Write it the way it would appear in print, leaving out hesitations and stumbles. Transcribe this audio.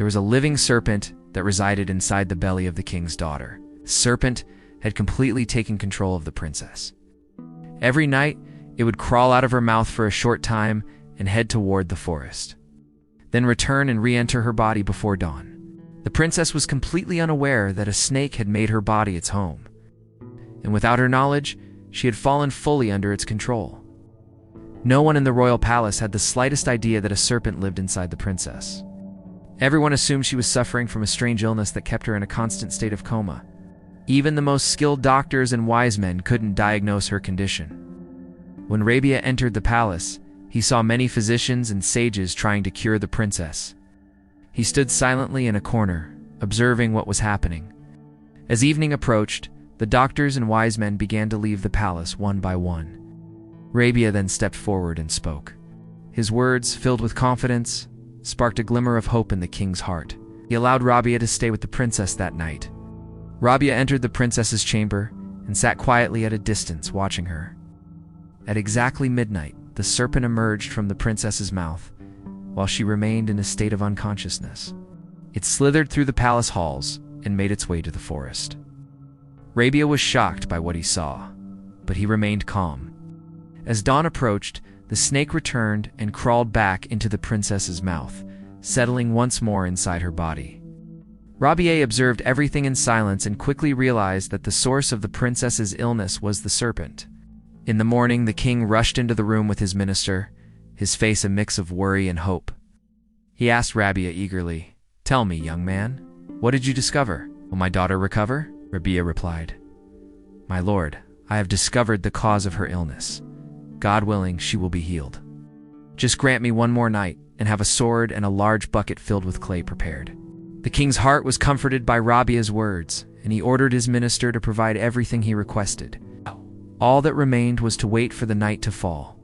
There was a living serpent that resided inside the belly of the king's daughter. The serpent had completely taken control of the princess. Every night, it would crawl out of her mouth for a short time and head toward the forest, then return and re-enter her body before dawn. The princess was completely unaware that a snake had made her body its home, and without her knowledge, she had fallen fully under its control. No one in the royal palace had the slightest idea that a serpent lived inside the princess. Everyone assumed she was suffering from a strange illness that kept her in a constant state of coma. Even the most skilled doctors and wise men couldn't diagnose her condition. When Rabia entered the palace, he saw many physicians and sages trying to cure the princess. He stood silently in a corner, observing what was happening. As evening approached, the doctors and wise men began to leave the palace one by one. Rabia then stepped forward and spoke. His words, filled with confidence, sparked a glimmer of hope in the king's heart. He allowed Rabia to stay with the princess that night. Rabia entered the princess's chamber and sat quietly at a distance, watching her. At exactly midnight, the serpent emerged from the princess's mouth, while she remained in a state of unconsciousness. It slithered through the palace halls and made its way to the forest. Rabia was shocked by what he saw, but he remained calm. As dawn approached, the snake returned and crawled back into the princess's mouth, settling once more inside her body. Rabia observed everything in silence and quickly realized that the source of the princess's illness was the serpent. In the morning, the king rushed into the room with his minister, his face a mix of worry and hope. He asked Rabia eagerly, "Tell me, young man, what did you discover? Will my daughter recover?" Rabia replied, "My lord, I have discovered the cause of her illness. God willing, she will be healed. Just grant me one more night and have a sword and a large bucket filled with clay prepared." The king's heart was comforted by Rabia's words, and he ordered his minister to provide everything he requested. All that remained was to wait for the night to fall.